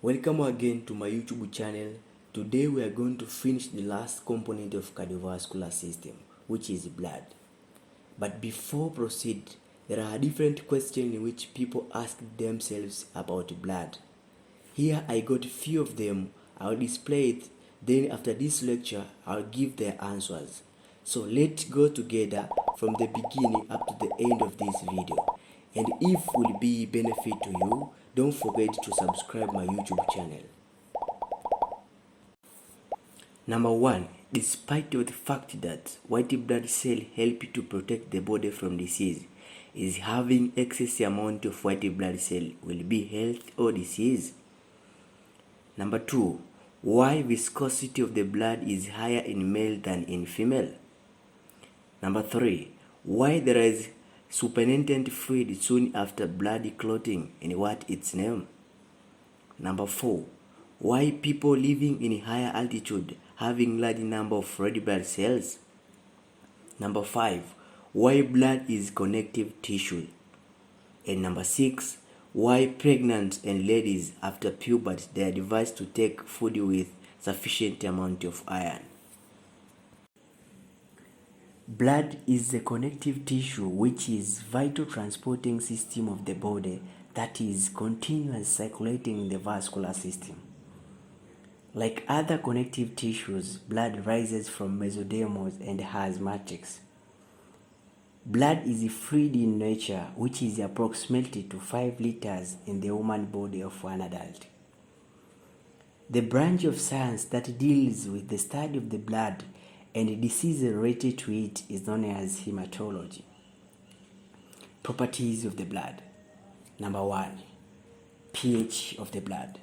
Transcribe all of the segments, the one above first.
Welcome again to my YouTube channel. Today we are going to finish the last component of cardiovascular system, which is blood. But before proceed, there are different questions in which people ask themselves about blood. Here I got a few of them. I'll display it. Then after this lecture, I'll give their answers. So let's go together from the beginning up to the end of this video. And if it will be benefit to you, don't forget to subscribe my YouTube channel. Number 1. Despite the fact that white blood cells help to protect the body from disease, is having excess amount of white blood cell will be health or disease? Number 2. Why viscosity of the blood is higher in male than in female? Number 3. Why there is supernatant fluid soon after blood clotting and what its name? Number 4. Why people living in higher altitude having large number of red blood cells? Number 5. Why blood is connective tissue? And number 6. Why pregnant and ladies after puberty they are advised to take food with sufficient amount of iron? Blood is the connective tissue which is vital transporting system of the body that is continuously circulating in the vascular system. Like other connective tissues, blood rises from mesodermos and has matrix. Blood is a fluid in nature which is approximately to 5 liters in the human body of an adult. The branch of science that deals with the study of the blood and disease related to it is known as hematology. Properties of the blood. Number 1. pH of the blood.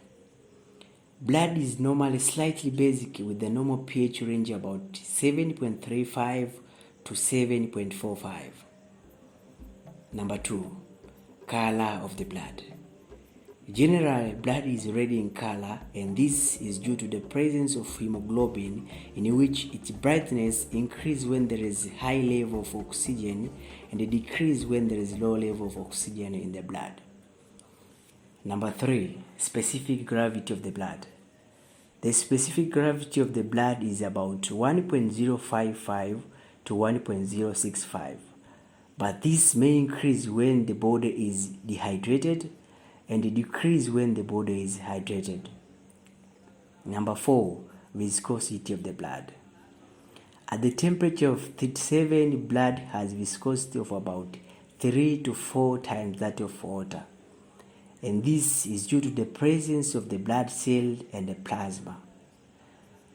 Blood is normally slightly basic with the normal pH range about 7.35 to 7.45. Number 2. Color of the blood. Generally, blood is red in color, and this is due to the presence of hemoglobin, in which its brightness increases when there is high level of oxygen and decreases when there is low level of oxygen in the blood. Number 3. Specific gravity of the blood. The specific gravity of the blood is about 1.055 to 1.065, but this may increase when the body is dehydrated and decrease when the body is hydrated. Number 4. Viscosity of the blood. At the temperature of 37, blood has viscosity of about 3 to 4 times that of water, and this is due to the presence of the blood cell and the plasma.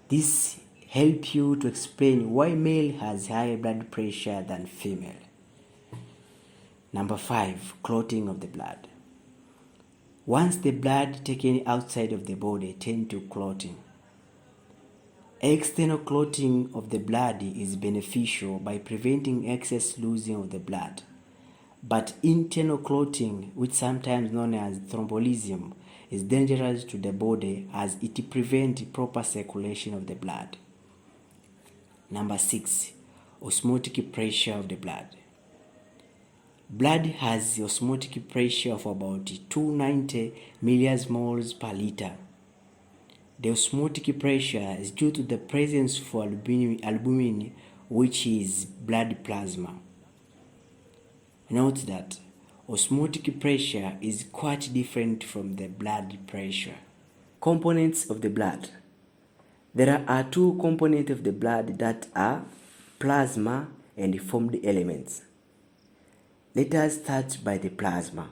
This helps you to explain why male has higher blood pressure than female. Number 5. Clotting of the blood. Once the blood taken outside of the body tends to clotting. External clotting of the blood is beneficial by preventing excess losing of the blood, but internal clotting, which sometimes known as thrombolism, is dangerous to the body as it prevents proper circulation of the blood. Number 6. Osmotic pressure of the blood. Blood has the osmotic pressure of about 290 millismoles per liter. The osmotic pressure is due to the presence of albumin, which is blood plasma. Note that osmotic pressure is quite different from the blood pressure. Components of the blood. There are 2 components of the blood that are plasma and formed elements. Let us start by the plasma.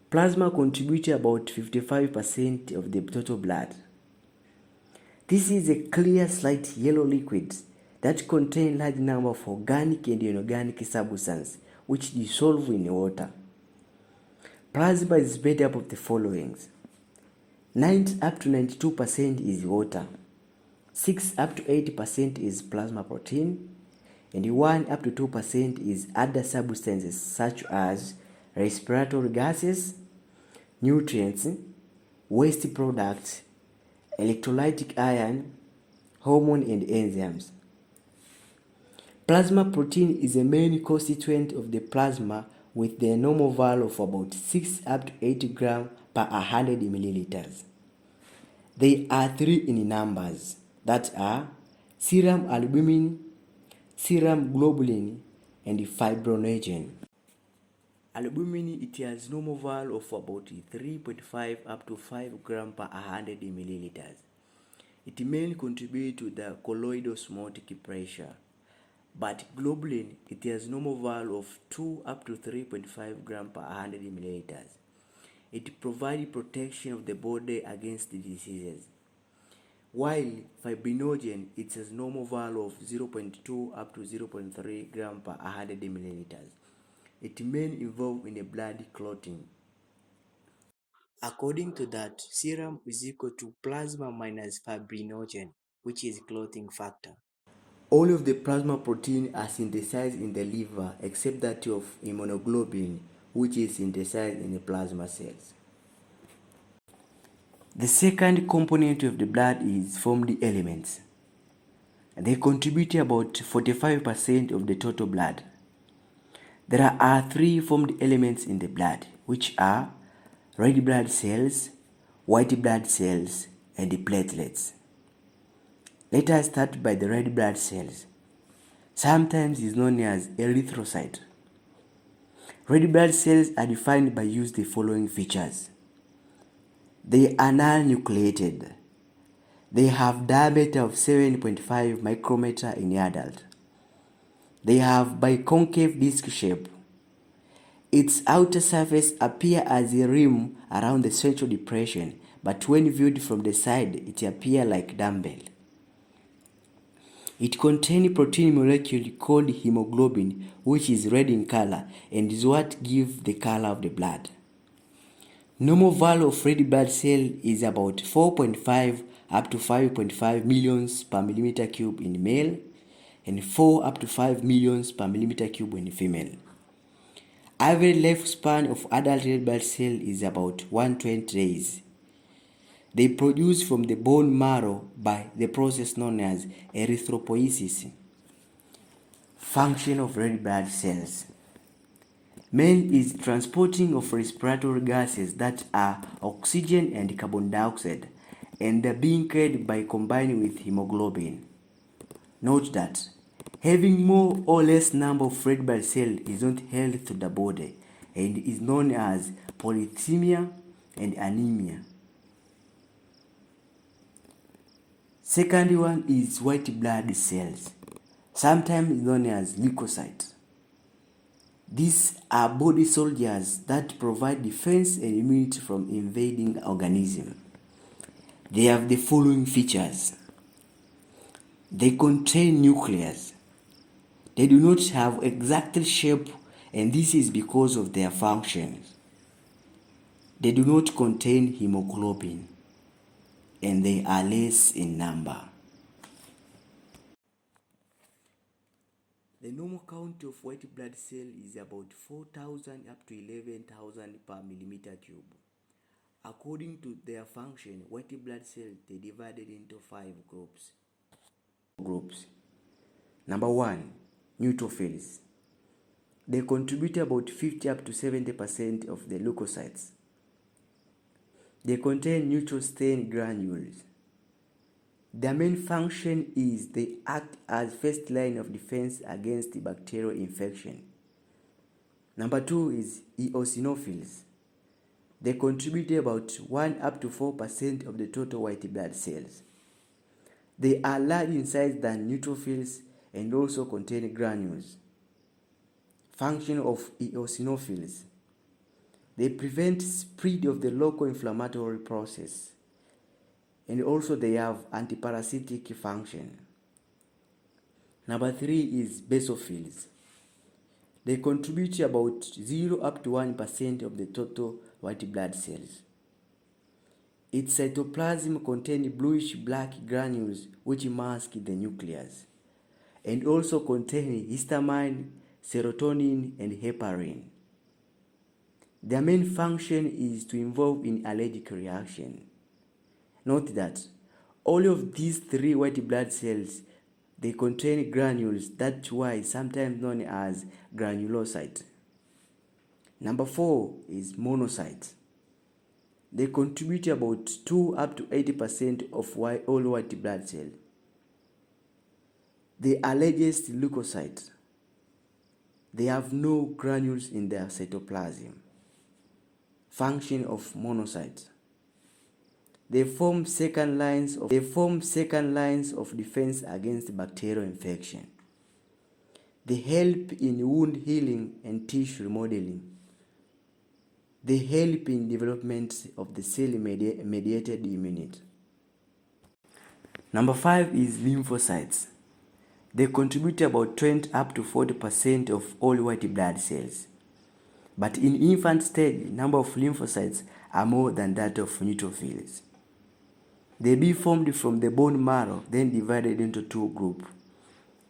Plasma contributes about 55% of the total blood. This is a clear, slight yellow liquid that contains large number of organic and inorganic substances which dissolve in water. Plasma is made up of the following: 90 up to 92% is water, 6 up to 80% is plasma protein, and 1 up to 2% is other substances such as respiratory gases, nutrients, waste products, electrolytic iron, hormone and enzymes. Plasma protein is a main constituent of the plasma with the normal value of about 6 up to 8 grams per 100 milliliters. They are three in numbers, that are serum albumin, serum globulin, and fibrinogen. Albumin, it has normal value of about 3.5 up to 5 grams per 100 milliliters. It mainly contributes to the colloidal osmotic pressure. But globulin, it has normal value of 2 up to 3.5 grams per 100 milliliters. It provides protection of the body against diseases. While fibrinogen, it has normal value of 0.2 up to 0.3 grams per 100 milliliters. It may involve in a blood clotting. According to that, serum is equal to plasma minus fibrinogen, which is clotting factor. All of the plasma protein are synthesized in the liver except that of immunoglobulin, which is synthesized in the plasma cells. The second component of the blood is formed elements. They contribute about 45% of the total blood. There are three formed elements in the blood, which are red blood cells, white blood cells, and platelets. Let us start by the red blood cells. Sometimes is known as erythrocyte. Red blood cells are defined by use the following features. They are non-nucleated. They have diameter of 7.5 micrometer in adult. They have biconcave disc shape. Its outer surface appears as a rim around the central depression, but when viewed from the side, it appears like dumbbell. It contains protein molecule called hemoglobin, which is red in color and is what gives the color of the blood. Normal value of red blood cell is about 4.5 up to 5.5 millions per millimeter cube in male and 4 up to 5 millions per millimeter cube in female. Average lifespan of adult red blood cell is about 120 days. They produce from the bone marrow by the process known as erythropoiesis. Function of red blood cells. Main is transporting of respiratory gases that are oxygen and carbon dioxide, and are being carried by combining with hemoglobin. Note that having more or less number of red blood cells is not healthy to the body and is known as polycythemia and anemia. Second one is white blood cells, sometimes known as leukocytes. These are body soldiers that provide defense and immunity from invading organisms. They have the following features. They contain nucleus. They do not have exact shape, and this is because of their functions. They do not contain hemoglobin, and they are less in number. The normal count of white blood cell is about 4,000 up to 11,000 per millimeter cube. According to their function, white blood cells they divided into 5 groups. Number 1, neutrophils. They contribute about 50 up to 70% of the leukocytes. They contain neutral stain granules. Their main function is they act as first line of defense against bacterial infection. Number 2 is eosinophils. They contribute about 1 up to 4% of the total white blood cells. They are large in size than neutrophils and also contain granules. Function of eosinophils. They prevent spread of the local inflammatory process, and also they have antiparasitic function. Number 3 is basophils. They contribute about 0 up to 1% of the total white blood cells. Its cytoplasm contains bluish-black granules which mask the nucleus, and also contain histamine, serotonin, and heparin. Their main function is to involve in allergic reaction. Note that all of these 3 white blood cells they contain granules, that's why sometimes known as granulocyte. Number 4 is monocytes. They contribute about 2 up to 80% of all white blood cells. They are largest leukocytes. They have no granules in their cytoplasm. Function of monocytes. They form second lines of defense against bacterial infection. They help in wound healing and tissue remodeling. They help in development of the cell-mediated immunity. Number 5 is lymphocytes. They contribute about 20 up to 40% of all white blood cells. But in infant stage, number of lymphocytes are more than that of neutrophils. They be formed from the bone marrow, then divided into 2 groups.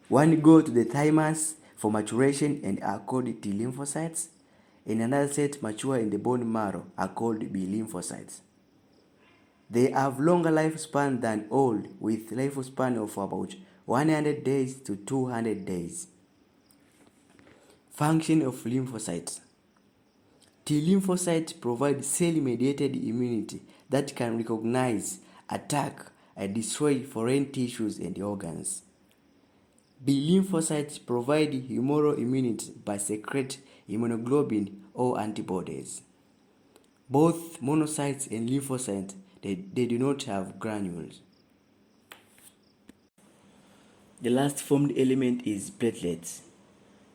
One go to the thymus for maturation and are called T lymphocytes, and another set mature in the bone marrow are called B lymphocytes. They have longer lifespan than old, with lifespan of about 100 days to 200 days. Function of lymphocytes. T lymphocytes provide cell-mediated immunity that can recognize, attack, and destroy foreign tissues and organs. B lymphocytes provide humoral immunity by secrete immunoglobulin or antibodies. Both monocytes and lymphocytes, they do not have granules. The last formed element is platelets,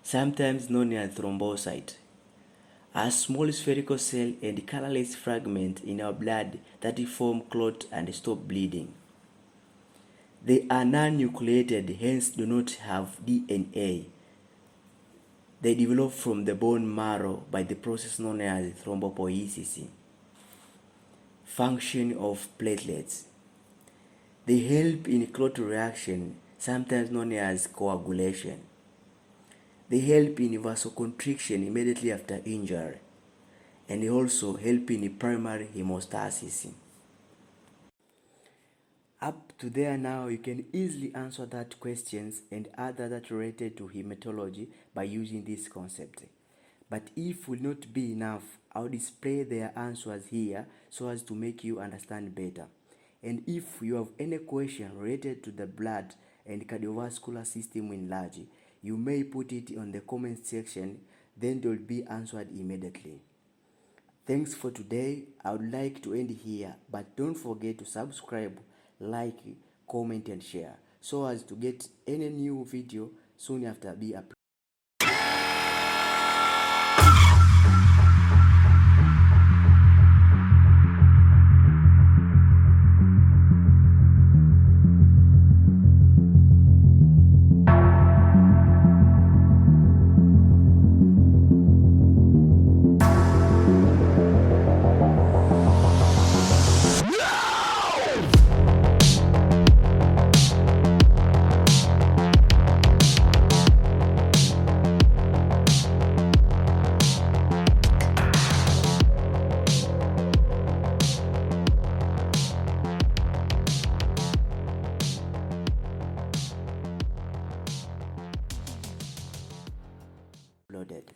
sometimes known as thrombocyte, a small spherical cell and colorless fragment in our blood that form clot and stop bleeding. They are non-nucleated, hence do not have DNA. They develop from the bone marrow by the process known as thrombopoiesis. Function of platelets. They help in clot reaction, sometimes known as coagulation. They help in vasoconstriction immediately after injury, and they also help in primary hemostasis. Up to there now, you can easily answer that questions and other that related to hematology by using this concept. But if will not be enough, I'll display their answers here so as to make you understand better. And if you have any question related to the blood and cardiovascular system in large, you may put it on the comment section, then they will be answered immediately. Thanks for today. I would like to end here, but don't forget to subscribe, like, comment and share so as to get any new video soon after be uploaded. Loaded.